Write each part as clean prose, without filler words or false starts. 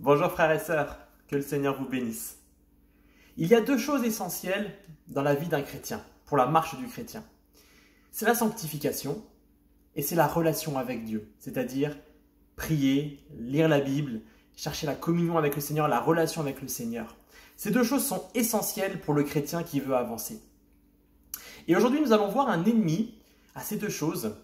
Bonjour frères et sœurs, que le Seigneur vous bénisse. Il y a deux choses essentielles dans la vie d'un chrétien, pour la marche du chrétien. C'est la sanctification et c'est la relation avec Dieu, c'est-à-dire prier, lire la Bible, chercher la communion avec le Seigneur, la relation avec le Seigneur. Ces deux choses sont essentielles pour le chrétien qui veut avancer. Et aujourd'hui, nous allons voir un ennemi à ces deux choses,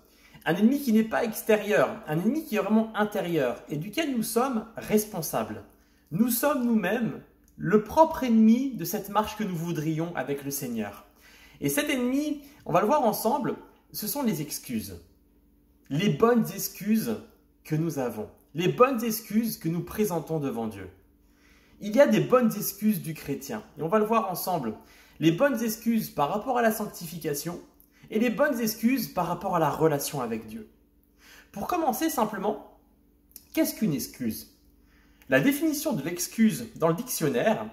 un ennemi qui n'est pas extérieur, un ennemi qui est vraiment intérieur et duquel nous sommes responsables. Nous sommes nous-mêmes le propre ennemi de cette marche que nous voudrions avec le Seigneur. Et cet ennemi, on va le voir ensemble, ce sont les excuses. Les bonnes excuses que nous avons, les bonnes excuses que nous présentons devant Dieu. Il y a des bonnes excuses du chrétien, et on va le voir ensemble. Les bonnes excuses par rapport à la sanctification et les bonnes excuses par rapport à la relation avec Dieu. Pour commencer simplement, qu'est-ce qu'une excuse? La définition de l'excuse dans le dictionnaire,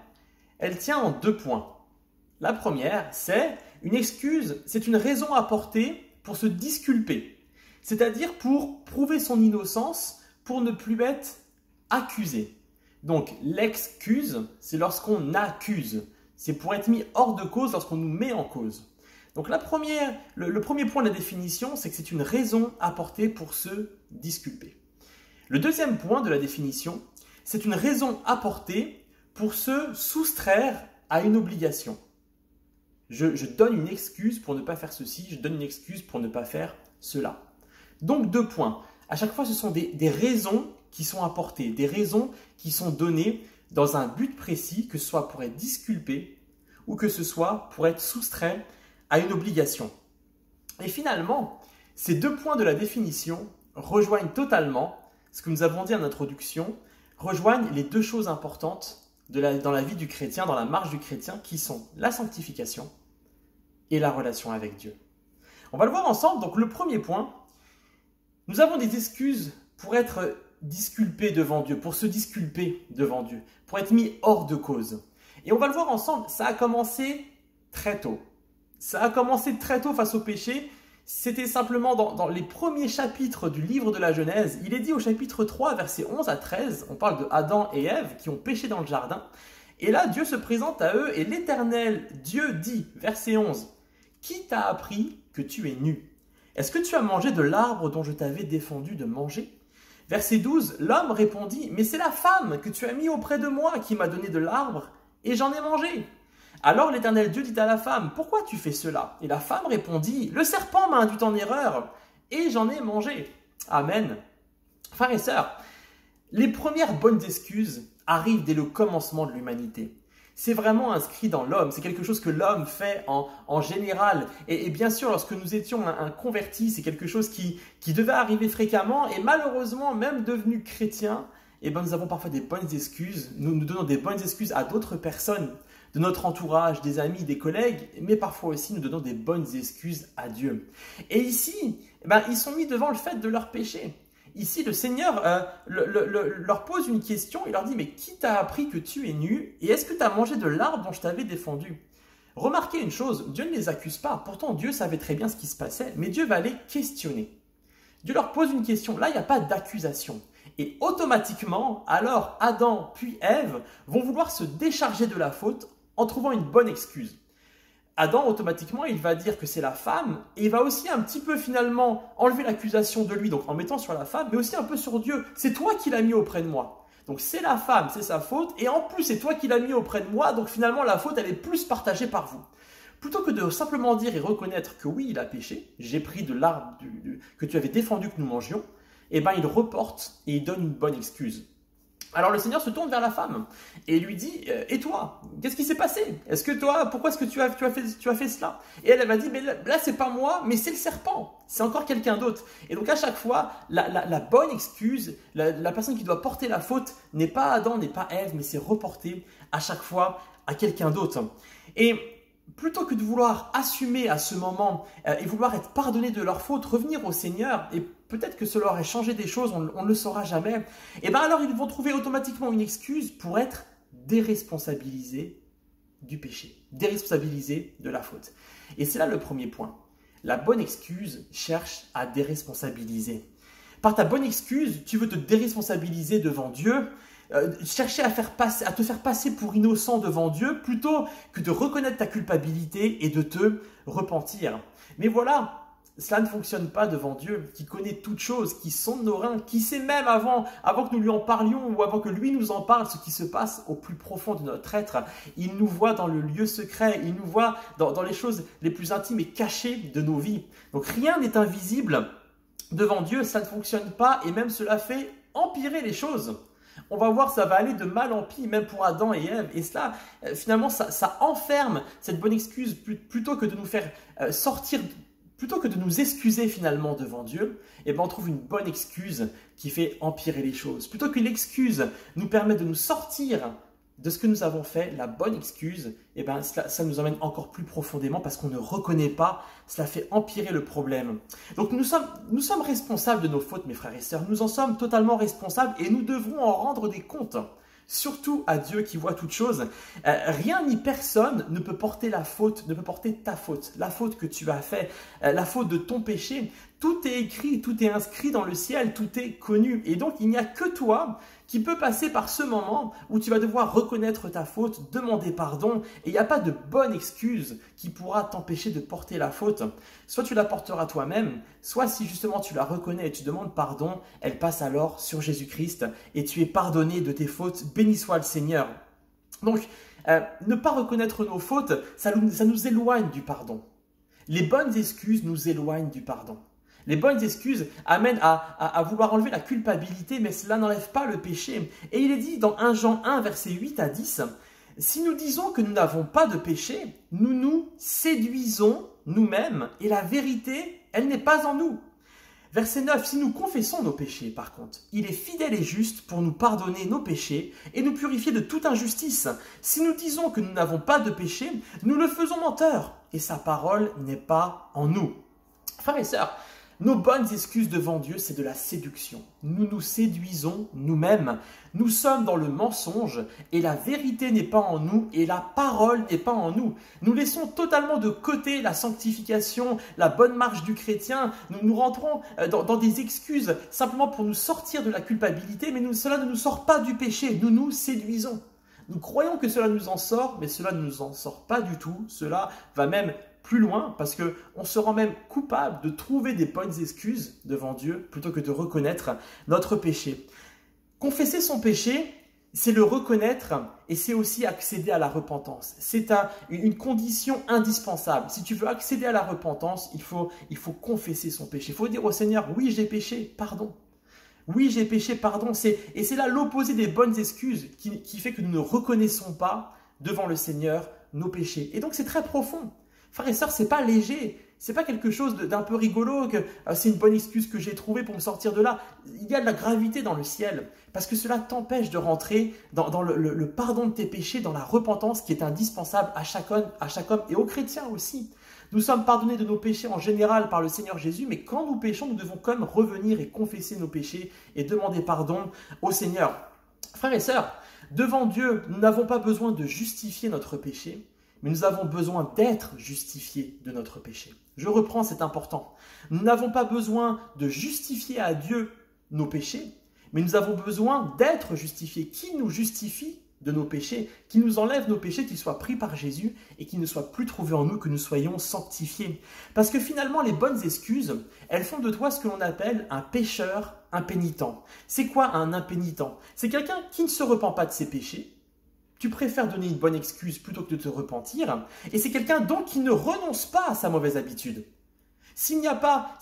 elle tient en 2 points. La première, c'est une excuse, c'est une raison apportée pour se disculper, c'est-à-dire pour prouver son innocence, pour ne plus être accusé. Donc l'excuse, c'est lorsqu'on accuse, c'est pour être mis hors de cause lorsqu'on nous met en cause. Donc le premier point de la définition, c'est que c'est une raison apportée pour se disculper. Le deuxième point de la définition, c'est une raison apportée pour se soustraire à une obligation. Je donne une excuse pour ne pas faire ceci, je donne une excuse pour ne pas faire cela. Donc 2 points. À chaque fois, ce sont des raisons qui sont apportées, des raisons qui sont données dans un but précis, que ce soit pour être disculpé ou que ce soit pour être soustrait à une obligation. Et finalement, ces 2 points de la définition rejoignent totalement ce que nous avons dit en introduction, rejoignent les 2 choses importantes dans la vie du chrétien, dans la marche du chrétien, qui sont la sanctification et la relation avec Dieu. On va le voir ensemble. Donc le premier point, nous avons des excuses pour être disculpés devant Dieu, pour se disculper devant Dieu, pour être mis hors de cause. Et on va le voir ensemble, ça a commencé très tôt. Ça a commencé très tôt face au péché. C'était simplement dans les premiers chapitres du livre de la Genèse. Il est dit au chapitre 3, versets 11 à 13, on parle de Adam et Ève qui ont péché dans le jardin. Et là, Dieu se présente à eux et l'Éternel, Dieu dit, verset 11, « Qui t'a appris que tu es nu? Est-ce que tu as mangé de l'arbre dont je t'avais défendu de manger ?» Verset 12, l'homme répondit, « Mais c'est la femme que tu as mis auprès de moi qui m'a donné de l'arbre et j'en ai mangé. » Alors l'Éternel Dieu dit à la femme, « Pourquoi tu fais cela ?» Et la femme répondit, « Le serpent m'a induit en erreur et j'en ai mangé. » Amen. Frères et sœurs, les premières bonnes excuses arrivent dès le commencement de l'humanité. C'est vraiment inscrit dans l'homme, c'est quelque chose que l'homme fait en général. Et bien sûr, lorsque nous étions un converti, c'est quelque chose qui devait arriver fréquemment. Et malheureusement, même devenus chrétiens, nous avons parfois des bonnes excuses. Nous donnons des bonnes excuses à d'autres personnes, de notre entourage, des amis, des collègues, mais parfois aussi nous donnons des bonnes excuses à Dieu. Et ici, ils sont mis devant le fait de leur péché. Ici, le Seigneur leur pose une question, il leur dit « Mais qui t'a appris que tu es nu et est-ce que tu as mangé de l'arbre dont je t'avais défendu ?» Remarquez une chose, Dieu ne les accuse pas, pourtant Dieu savait très bien ce qui se passait, mais Dieu va les questionner. Dieu leur pose une question, là il n'y a pas d'accusation. Et automatiquement, alors Adam puis Ève vont vouloir se décharger de la faute en trouvant une bonne excuse. Adam, automatiquement, il va dire que c'est la femme et il va aussi un petit peu finalement enlever l'accusation de lui, donc en mettant sur la femme, mais aussi un peu sur Dieu. C'est toi qui l'as mis auprès de moi. Donc c'est la femme, c'est sa faute et en plus c'est toi qui l'as mis auprès de moi, donc finalement la faute elle est plus partagée par vous. Plutôt que de simplement dire et reconnaître que oui, il a péché, j'ai pris de l'arbre que tu avais défendu que nous mangions, il reporte et il donne une bonne excuse. Alors le Seigneur se tourne vers la femme et lui dit « Et toi, qu'est-ce qui s'est passé? Pourquoi est-ce que tu as fait cela ?» Et elle va dire « Mais là, c'est pas moi, mais c'est le serpent, c'est encore quelqu'un d'autre. » Et donc à chaque fois, la bonne excuse, la personne qui doit porter la faute n'est pas Adam, n'est pas Ève, mais c'est reporté à chaque fois à quelqu'un d'autre. Et plutôt que de vouloir assumer à ce moment et vouloir être pardonné de leur faute, revenir au Seigneur, et peut-être que cela aurait changé des choses, on ne le saura jamais, alors ils vont trouver automatiquement une excuse pour être déresponsabilisés du péché, déresponsabilisés de la faute. Et c'est là le premier point. La bonne excuse cherche à déresponsabiliser. Par ta bonne excuse, tu veux te déresponsabiliser devant Dieu, chercher à te faire passer pour innocent devant Dieu plutôt que de reconnaître ta culpabilité et de te repentir. Mais voilà, cela ne fonctionne pas devant Dieu, qui connaît toutes choses, qui sonde nos reins, qui sait même avant que nous lui en parlions ou avant que lui nous en parle, ce qui se passe au plus profond de notre être. Il nous voit dans le lieu secret, il nous voit dans les choses les plus intimes et cachées de nos vies. Donc rien n'est invisible devant Dieu, ça ne fonctionne pas et même cela fait empirer les choses. On va voir, ça va aller de mal en pis, même pour Adam et Ève. Et cela, finalement, ça enferme cette bonne excuse plutôt que de nous faire sortir, plutôt que de nous excuser finalement devant Dieu. Et ben on trouve une bonne excuse qui fait empirer les choses. Plutôt que l'excuse nous permet de nous sortir de ce que nous avons fait, la bonne excuse, et ben ça nous emmène encore plus profondément parce qu'on ne reconnaît pas, cela fait empirer le problème. Donc nous sommes responsables de nos fautes, mes frères et sœurs, nous en sommes totalement responsables et nous devrons en rendre des comptes. Surtout à Dieu qui voit toutes choses. Rien ni personne ne peut porter la faute, ne peut porter ta faute, la faute que tu as fait, la faute de ton péché. Tout est écrit, tout est inscrit dans le ciel, tout est connu. Et donc, il n'y a que toi qui peux passer par ce moment où tu vas devoir reconnaître ta faute, demander pardon. Et il n'y a pas de bonne excuse qui pourra t'empêcher de porter la faute. Soit tu la porteras toi-même, soit si justement tu la reconnais et tu demandes pardon, elle passe alors sur Jésus-Christ et tu es pardonné de tes fautes. Béni soit le Seigneur. Donc, ne pas reconnaître nos fautes, ça nous éloigne du pardon. Les bonnes excuses nous éloignent du pardon. Les bonnes excuses amènent à vouloir enlever la culpabilité, mais cela n'enlève pas le péché. Et il est dit dans 1 Jean 1, versets 8 à 10, « Si nous disons que nous n'avons pas de péché, nous nous séduisons nous-mêmes, et la vérité, elle n'est pas en nous. » Verset 9, « Si nous confessons nos péchés, par contre, il est fidèle et juste pour nous pardonner nos péchés et nous purifier de toute injustice. Si nous disons que nous n'avons pas de péché, nous le faisons menteur, et sa parole n'est pas en nous. » Frères et sœurs, nos bonnes excuses devant Dieu, c'est de la séduction. Nous nous séduisons nous-mêmes. Nous sommes dans le mensonge et la vérité n'est pas en nous et la parole n'est pas en nous. Nous laissons totalement de côté la sanctification, la bonne marche du chrétien. Nous rentrons dans des excuses simplement pour nous sortir de la culpabilité, mais cela ne nous sort pas du péché. Nous nous séduisons. Nous croyons que cela nous en sort, mais cela ne nous en sort pas du tout. Cela va même plus loin parce qu'on se rend même coupable de trouver des bonnes excuses devant Dieu plutôt que de reconnaître notre péché. Confesser son péché, c'est le reconnaître et c'est aussi accéder à la repentance. C'est une condition indispensable. Si tu veux accéder à la repentance, il faut confesser son péché. Il faut dire au Seigneur, oui j'ai péché, pardon. Oui j'ai péché, pardon. Et c'est là l'opposé des bonnes excuses qui fait que nous ne reconnaissons pas devant le Seigneur nos péchés. Et donc c'est très profond. Frères et sœurs, c'est pas léger, c'est pas quelque chose d'un peu rigolo, que c'est une bonne excuse que j'ai trouvée pour me sortir de là. Il y a de la gravité dans le ciel, parce que cela t'empêche de rentrer dans le pardon de tes péchés, dans la repentance qui est indispensable à chaque homme et aux chrétiens aussi. Nous sommes pardonnés de nos péchés en général par le Seigneur Jésus, mais quand nous péchons, nous devons quand même revenir et confesser nos péchés et demander pardon au Seigneur. Frères et sœurs, devant Dieu, nous n'avons pas besoin de justifier notre péché, mais nous avons besoin d'être justifiés de notre péché. Je reprends, c'est important. Nous n'avons pas besoin de justifier à Dieu nos péchés, mais nous avons besoin d'être justifiés. Qui nous justifie de nos péchés, qui nous enlève nos péchés, qu'ils soient pris par Jésus et qu'ils ne soient plus trouvés en nous, que nous soyons sanctifiés. Parce que finalement, les bonnes excuses, elles font de toi ce que l'on appelle un pécheur impénitent. C'est quoi un impénitent? C'est quelqu'un qui ne se repent pas de ses péchés. Tu préfères donner une bonne excuse plutôt que de te repentir. Et c'est quelqu'un donc qui ne renonce pas à sa mauvaise habitude. S'il n'y a pas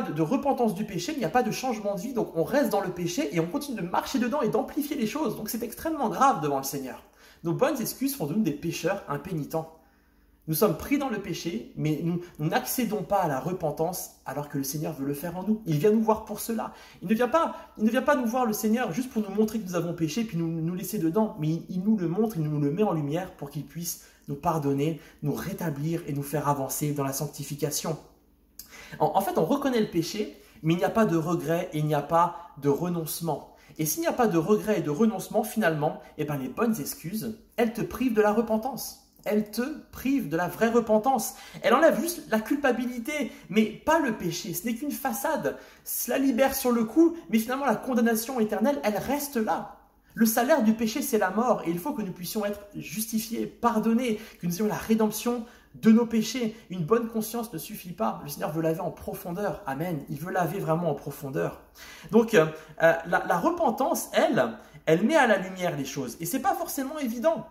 de repentance du péché, il n'y a pas de changement de vie. Donc on reste dans le péché et on continue de marcher dedans et d'amplifier les choses. Donc c'est extrêmement grave devant le Seigneur. Nos bonnes excuses font de nous des pécheurs impénitents. Nous sommes pris dans le péché, mais nous n'accédons pas à la repentance alors que le Seigneur veut le faire en nous. Il vient nous voir pour cela. Il ne vient pas nous voir le Seigneur juste pour nous montrer que nous avons péché puis nous laisser dedans, mais il nous le montre, il nous le met en lumière pour qu'il puisse nous pardonner, nous rétablir et nous faire avancer dans la sanctification. En fait, on reconnaît le péché, mais il n'y a pas de regret et il n'y a pas de renoncement. Et s'il n'y a pas de regret et de renoncement, finalement, les bonnes excuses, elles te privent de la repentance. Elle te prive de la vraie repentance. Elle enlève juste la culpabilité, mais pas le péché. Ce n'est qu'une façade. Cela libère sur le coup, mais finalement la condamnation éternelle, elle reste là. Le salaire du péché, c'est la mort, et il faut que nous puissions être justifiés, pardonnés, que nous ayons la rédemption de nos péchés. Une bonne conscience ne suffit pas. Le Seigneur veut laver en profondeur. Amen. Il veut laver vraiment en profondeur. Donc, la repentance, elle met à la lumière les choses. Et c'est pas forcément évident.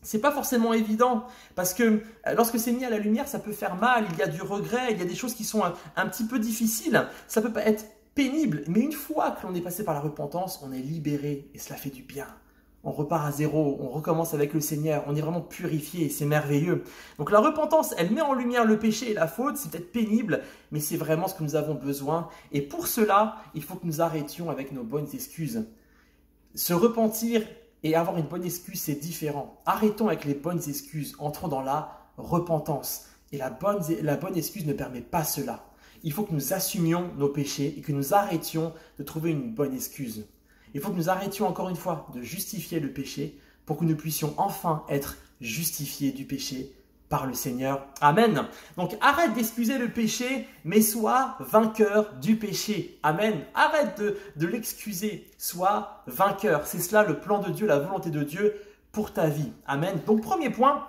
C'est pas forcément évident parce que lorsque c'est mis à la lumière, ça peut faire mal. Il y a du regret, il y a des choses qui sont un petit peu difficiles. Ça peut pas être pénible, mais une fois que l'on est passé par la repentance, on est libéré et cela fait du bien. On repart à zéro, on recommence avec le Seigneur, on est vraiment purifié et c'est merveilleux. Donc la repentance, elle met en lumière le péché et la faute, c'est peut-être pénible, mais c'est vraiment ce que nous avons besoin. Et pour cela, il faut que nous arrêtions avec nos bonnes excuses. Se repentir et avoir une bonne excuse, c'est différent. Arrêtons avec les bonnes excuses, entrons dans la repentance. Et la bonne excuse ne permet pas cela. Il faut que nous assumions nos péchés et que nous arrêtions de trouver une bonne excuse. Il faut que nous arrêtions encore une fois de justifier le péché pour que nous puissions enfin être justifiés du péché par le Seigneur. Amen. Donc arrête d'excuser le péché, mais sois vainqueur du péché. Amen. Arrête de l'excuser, sois vainqueur. C'est cela le plan de Dieu, la volonté de Dieu pour ta vie. Amen. Donc premier point,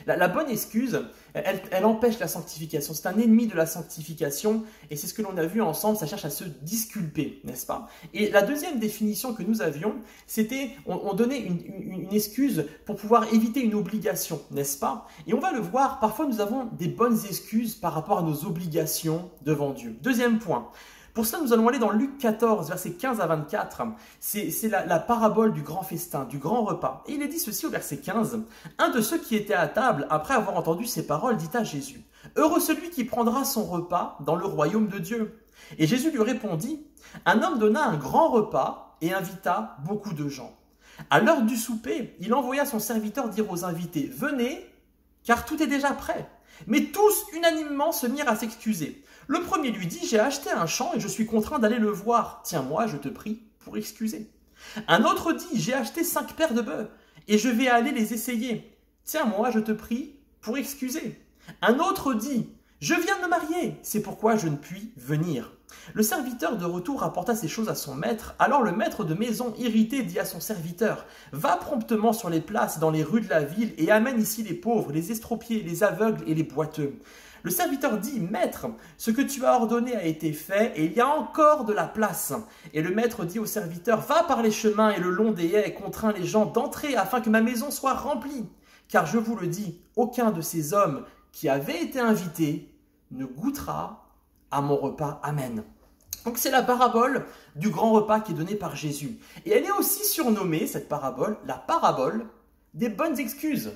la bonne excuse, elle empêche la sanctification. C'est un ennemi de la sanctification et c'est ce que l'on a vu ensemble, ça cherche à se disculper, n'est-ce pas? Et la deuxième définition que nous avions, c'était, on donnait une excuse pour pouvoir éviter une obligation, n'est-ce pas? Et on va le voir, parfois nous avons des bonnes excuses par rapport à nos obligations devant Dieu. Deuxième point. Pour cela, nous allons aller dans Luc 14, versets 15 à 24. C'est la parabole du grand festin, du grand repas. Et il est dit ceci au verset 15. Un de ceux qui étaient à table, après avoir entendu ces paroles, dit à Jésus, « Heureux celui qui prendra son repas dans le royaume de Dieu. » Et Jésus lui répondit, « Un homme donna un grand repas et invita beaucoup de gens. À l'heure du souper, il envoya son serviteur dire aux invités, « Venez, car tout est déjà prêt. » Mais tous, unanimement, se mirent à s'excuser. Le premier lui dit, « J'ai acheté un champ et je suis contraint d'aller le voir. Tiens-moi, je te prie, pour excuser. » Un autre dit, « J'ai acheté 5 paires de bœufs et je vais aller les essayer. Tiens-moi, je te prie, pour excuser. » Un autre dit, « Je viens de me marier, c'est pourquoi je ne puis venir. » Le serviteur de retour rapporta ces choses à son maître. Alors le maître de maison, irrité, dit à son serviteur, « Va promptement sur les places dans les rues de la ville et amène ici les pauvres, les estropiés, les aveugles et les boiteux. » Le serviteur dit, « Maître, ce que tu as ordonné a été fait et il y a encore de la place. » Et le maître dit au serviteur, « Va par les chemins et le long des haies et contrains les gens d'entrer afin que ma maison soit remplie. Car je vous le dis, aucun de ces hommes qui avaient été invités ne goûtera à mon repas. » Amen. Donc c'est la parabole du grand repas qui est donnée par Jésus. Et elle est aussi surnommée, cette parabole, la parabole des bonnes excuses.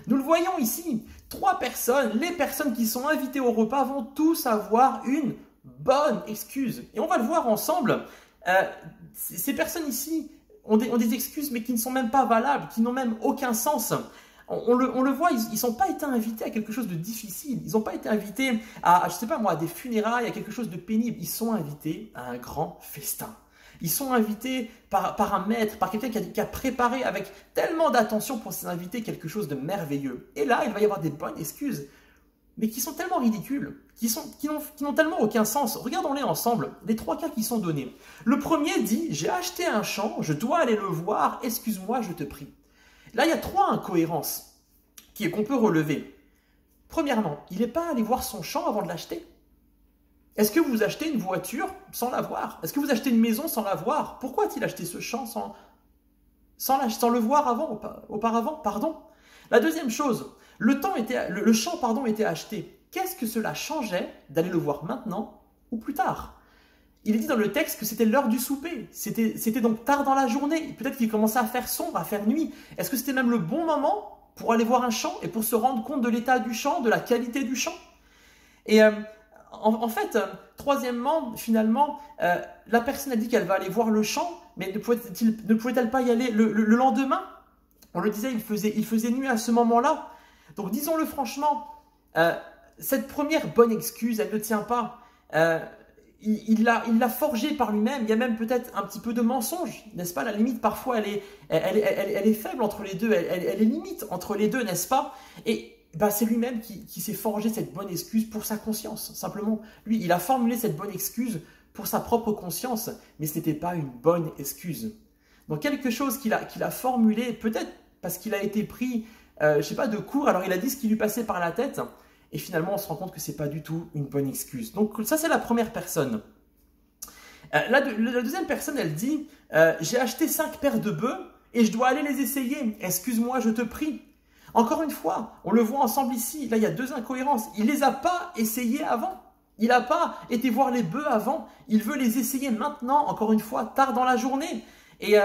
Nous le voyons ici, 3 personnes, les personnes qui sont invitées au repas vont tous avoir une bonne excuse. Et on va le voir ensemble, ces personnes ici ont des excuses mais qui ne sont même pas valables, qui n'ont même aucun sens. On le voit, ils n'ont pas été invités à quelque chose de difficile, ils n'ont pas été invités à, je sais pas moi, à des funérailles, à quelque chose de pénible, ils sont invités à un grand festin. Ils sont invités par un maître, par quelqu'un qui a préparé avec tellement d'attention pour ces invités quelque chose de merveilleux. Et là, il va y avoir des bonnes excuses, mais qui sont tellement ridicules, qui n'ont tellement aucun sens. Regardons-les ensemble, les 3 cas qui sont donnés. Le premier dit, « J'ai acheté un champ, je dois aller le voir, excuse-moi, je te prie. » Là, il y a 3 incohérences qu'on peut relever. Premièrement, il n'est pas allé voir son champ avant de l'acheter. Est-ce que vous achetez une voiture sans la voir? Est-ce que vous achetez une maison sans la voir? Pourquoi a-t-il acheté ce champ sans le voir auparavant? Pardon. La deuxième chose, le champ était acheté. Qu'est-ce que cela changeait d'aller le voir maintenant ou plus tard? Il est dit dans le texte que c'était l'heure du souper. C'était donc tard dans la journée. Peut-être qu'il commençait à faire sombre, à faire nuit. Est-ce que c'était même le bon moment pour aller voir un champ et pour se rendre compte de l'état du champ, de la qualité du champ? Et en fait, troisièmement, finalement, la personne a dit qu'elle va aller voir le champ, mais ne pouvait-elle pas y aller le lendemain? On le disait, il faisait nuit à ce moment-là. Donc disons-le franchement, cette première bonne excuse, elle ne tient pas. Il l'a forgée par lui-même. Il y a même peut-être un petit peu de mensonge, n'est-ce pas? La limite, parfois, elle est faible entre les deux. Elle est limite entre les deux, n'est-ce pas? Et c'est lui-même qui s'est forgé cette bonne excuse pour sa conscience. Simplement, lui, il a formulé cette bonne excuse pour sa propre conscience, mais ce n'était pas une bonne excuse. Donc quelque chose qu'il a formulé, peut-être parce qu'il a été pris, je ne sais pas, de court, alors il a dit ce qui lui passait par la tête, et finalement on se rend compte que ce n'est pas du tout une bonne excuse. Donc ça c'est la première personne. La deuxième personne, elle dit, j'ai acheté 5 paires de bœufs et je dois aller les essayer, excuse-moi, je te prie. Encore une fois, on le voit ensemble ici, là il y a 2 incohérences, il ne les a pas essayés avant. Il n'a pas été voir les bœufs avant, il veut les essayer maintenant, encore une fois, tard dans la journée. Et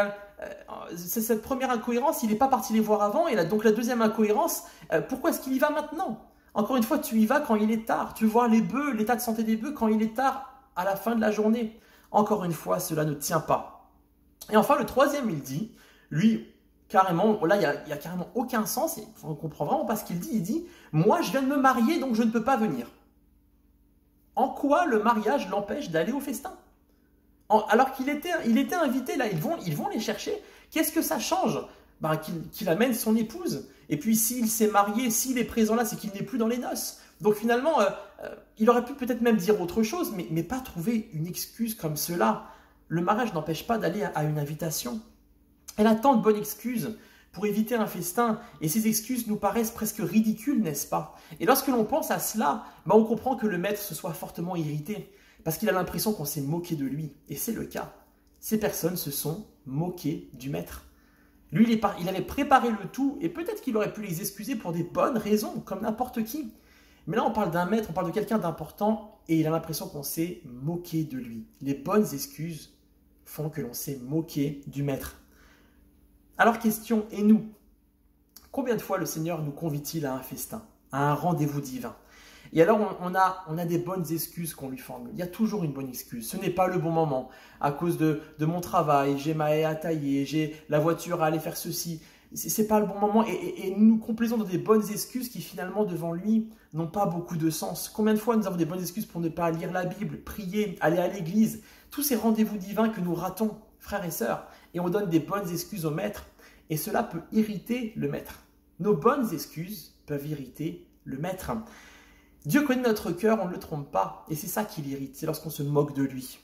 cette première incohérence, il n'est pas parti les voir avant. Et donc la deuxième incohérence, pourquoi est-ce qu'il y va maintenant? Encore une fois, tu y vas quand il est tard. Tu vois les bœufs, l'état de santé des bœufs quand il est tard, à la fin de la journée. Encore une fois, cela ne tient pas. Et enfin, le troisième, il dit, lui, carrément, là, il n'y a carrément aucun sens. On ne comprend vraiment pas ce qu'il dit. Il dit, moi, je viens de me marier, donc je ne peux pas venir. En quoi le mariage l'empêche d'aller au festin? Alors qu'il était invité, là, ils vont les chercher. Qu'est-ce que ça change? Qu'il amène son épouse. Et puis s'il s'est marié, s'il est présent là, c'est qu'il n'est plus dans les noces. Donc finalement, il aurait pu peut-être même dire autre chose, mais pas trouver une excuse comme cela. Le mariage n'empêche pas d'aller à une invitation. Elle a tant de bonnes excuses pour éviter un festin, et ces excuses nous paraissent presque ridicules, n'est-ce pas? Et lorsque l'on pense à cela, on comprend que le maître se soit fortement irrité, parce qu'il a l'impression qu'on s'est moqué de lui, et c'est le cas. Ces personnes se sont moquées du maître. Lui, il avait préparé le tout, et peut-être qu'il aurait pu les excuser pour des bonnes raisons, comme n'importe qui. Mais là, on parle d'un maître, on parle de quelqu'un d'important, et il a l'impression qu'on s'est moqué de lui. Les bonnes excuses font que l'on s'est moqué du maître. Alors question, et nous? Combien de fois le Seigneur nous convie-t-il à un festin, à un rendez-vous divin? Et alors on a des bonnes excuses qu'on lui formule. Il y a toujours une bonne excuse. Ce n'est pas le bon moment. À cause de mon travail, j'ai ma haie à tailler, j'ai la voiture à aller faire ceci. Ce n'est pas le bon moment. Et nous nous complaisons dans des bonnes excuses qui finalement devant lui n'ont pas beaucoup de sens. Combien de fois nous avons des bonnes excuses pour ne pas lire la Bible, prier, aller à l'église? Tous ces rendez-vous divins que nous ratons, frères et sœurs. Et on donne des bonnes excuses au maître. Et cela peut irriter le maître. Nos bonnes excuses peuvent irriter le maître. Dieu connaît notre cœur, on ne le trompe pas. Et c'est ça qui l'irrite, c'est lorsqu'on se moque de lui.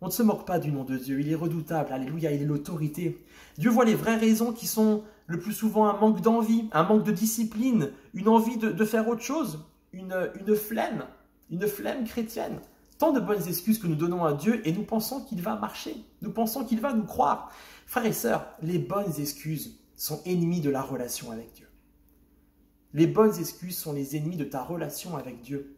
On ne se moque pas du nom de Dieu, il est redoutable, alléluia, il est l'autorité. Dieu voit les vraies raisons qui sont le plus souvent un manque d'envie, un manque de discipline, une envie de faire autre chose, une flemme chrétienne. Tant de bonnes excuses que nous donnons à Dieu et nous pensons qu'il va marcher, nous pensons qu'il va nous croire. Frères et sœurs, les bonnes excuses sont ennemies de la relation avec Dieu. Les bonnes excuses sont les ennemis de ta relation avec Dieu.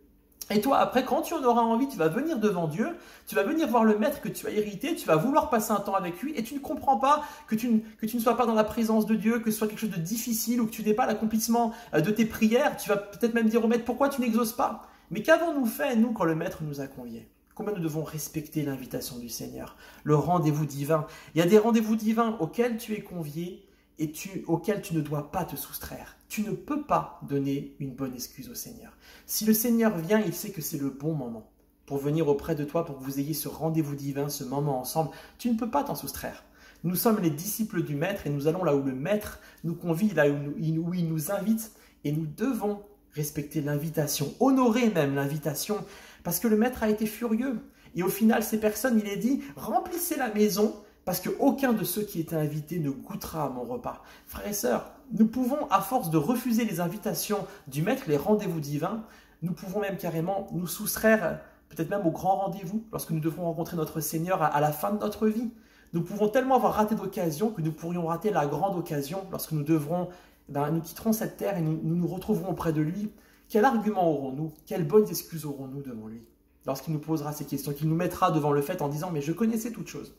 Et toi, après, quand tu en auras envie, tu vas venir devant Dieu, tu vas venir voir le maître que tu as irrité, tu vas vouloir passer un temps avec lui et tu ne comprends pas que tu ne sois pas dans la présence de Dieu, que ce soit quelque chose de difficile ou que tu n'aies pas l'accomplissement de tes prières. Tu vas peut-être même dire au maître, pourquoi tu n'exauces pas? Mais qu'avons-nous fait, nous, quand le maître nous a conviés? Combien nous devons respecter l'invitation du Seigneur, le rendez-vous divin? Il y a des rendez-vous divins auxquels tu es convié et auxquels tu ne dois pas te soustraire. Tu ne peux pas donner une bonne excuse au Seigneur. Si le Seigneur vient, il sait que c'est le bon moment pour venir auprès de toi, pour que vous ayez ce rendez-vous divin, ce moment ensemble. Tu ne peux pas t'en soustraire. Nous sommes les disciples du Maître et nous allons là où le Maître nous convie, là où il nous invite, et nous devons respecter l'invitation, honorer même l'invitation, parce que le Maître a été furieux. Et au final, ces personnes, il est dit, remplissez la maison, parce qu'aucun de ceux qui étaient invités ne goûtera à mon repas. Frères et sœurs, nous pouvons, à force de refuser les invitations du Maître, les rendez-vous divins, nous pouvons même carrément nous soustraire, peut-être même au grand rendez-vous, lorsque nous devrons rencontrer notre Seigneur à la fin de notre vie. Nous pouvons tellement avoir raté d'occasion que nous pourrions rater la grande occasion lorsque nous quitterons cette terre et nous retrouverons auprès de lui. Quel argument aurons-nous? Quelles bonnes excuses aurons-nous devant lui? Lorsqu'il nous posera ces questions, qu'il nous mettra devant le fait en disant « Mais je connaissais toutes choses.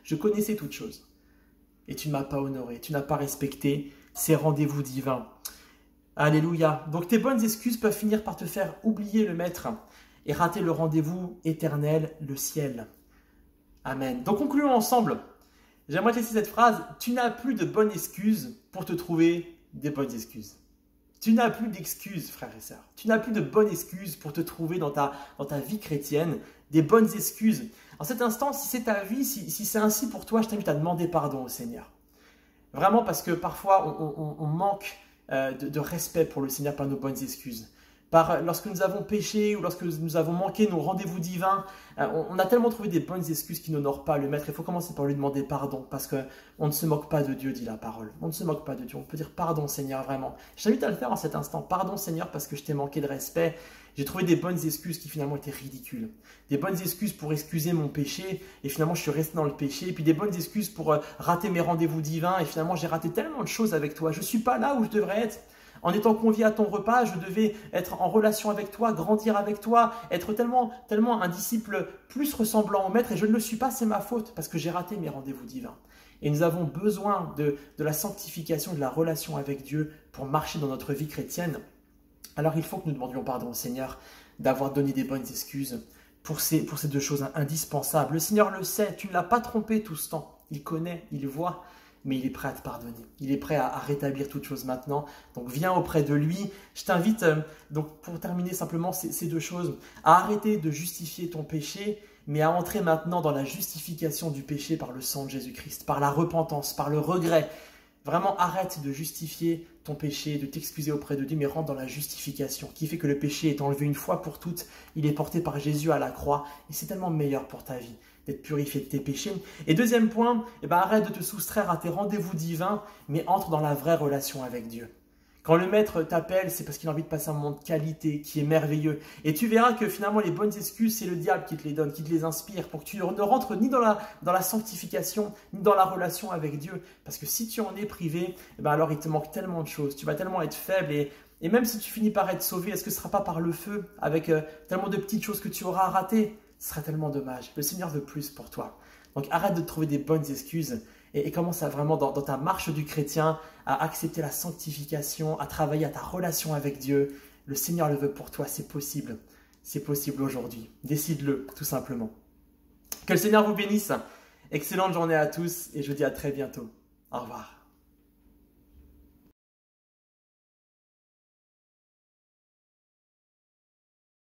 Je connaissais toutes choses. Et tu ne m'as pas honoré, tu n'as pas respecté ces rendez-vous divins. » Alléluia. Donc tes bonnes excuses peuvent finir par te faire oublier le Maître et rater le rendez-vous éternel, le ciel. Amen. Donc concluons ensemble. J'aimerais te laisser cette phrase. Tu n'as plus de bonnes excuses pour te trouver des bonnes excuses. Tu n'as plus d'excuses, frères et sœurs. Tu n'as plus de bonnes excuses pour te trouver dans ta vie chrétienne, des bonnes excuses. En cet instant, si c'est ta vie, si c'est ainsi pour toi, je t'invite à demander pardon au Seigneur. Vraiment parce que parfois, on manque de respect pour le Seigneur par nos bonnes excuses. lorsque nous avons péché ou lorsque nous avons manqué nos rendez-vous divins, on a tellement trouvé des bonnes excuses qui n'honorent pas le Maître. Il faut commencer par lui demander pardon parce qu'on ne se moque pas de Dieu, dit la parole. On ne se moque pas de Dieu. On peut dire pardon Seigneur, vraiment. Je t'invite à le faire en cet instant. Pardon Seigneur parce que je t'ai manqué de respect. J'ai trouvé des bonnes excuses qui finalement étaient ridicules. Des bonnes excuses pour excuser mon péché et finalement je suis resté dans le péché. Et puis des bonnes excuses pour rater mes rendez-vous divins et finalement j'ai raté tellement de choses avec toi. Je ne suis pas là où je devrais être. En étant convié à ton repas, je devais être en relation avec toi, grandir avec toi, être tellement un disciple plus ressemblant au Maître et je ne le suis pas, c'est ma faute parce que j'ai raté mes rendez-vous divins. Et nous avons besoin de la sanctification, de la relation avec Dieu pour marcher dans notre vie chrétienne. Alors il faut que nous demandions pardon au Seigneur d'avoir donné des bonnes excuses pour ces deux choses indispensables. Le Seigneur le sait, tu ne l'as pas trompé tout ce temps. Il connaît, il voit. Mais il est prêt à te pardonner. Il est prêt à rétablir toutes choses maintenant. Donc viens auprès de lui. Je t'invite, donc pour terminer simplement ces deux choses, à arrêter de justifier ton péché, mais à entrer maintenant dans la justification du péché par le sang de Jésus-Christ, par la repentance, par le regret. Vraiment arrête de justifier ton péché, de t'excuser auprès de Dieu, mais rentre dans la justification, qui fait que le péché est enlevé une fois pour toutes. Il est porté par Jésus à la croix et c'est tellement meilleur pour ta vie d'être purifié de tes péchés. Et deuxième point, arrête de te soustraire à tes rendez-vous divins, mais entre dans la vraie relation avec Dieu. Quand le Maître t'appelle, c'est parce qu'il a envie de passer un moment de qualité qui est merveilleux. Et tu verras que finalement, les bonnes excuses, c'est le diable qui te les donne, qui te les inspire, pour que tu ne rentres ni dans la sanctification, ni dans la relation avec Dieu. Parce que si tu en es privé, alors il te manque tellement de choses. Tu vas tellement être faible et même si tu finis par être sauvé, est-ce que ce ne sera pas par le feu, avec tellement de petites choses que tu auras ratées? Ce serait tellement dommage. Le Seigneur veut plus pour toi. Donc arrête de te trouver des bonnes excuses et commence à vraiment dans ta marche du chrétien à accepter la sanctification, à travailler à ta relation avec Dieu. Le Seigneur le veut pour toi, c'est possible. C'est possible aujourd'hui. Décide-le, tout simplement. Que le Seigneur vous bénisse. Excellente journée à tous et je vous dis à très bientôt. Au revoir.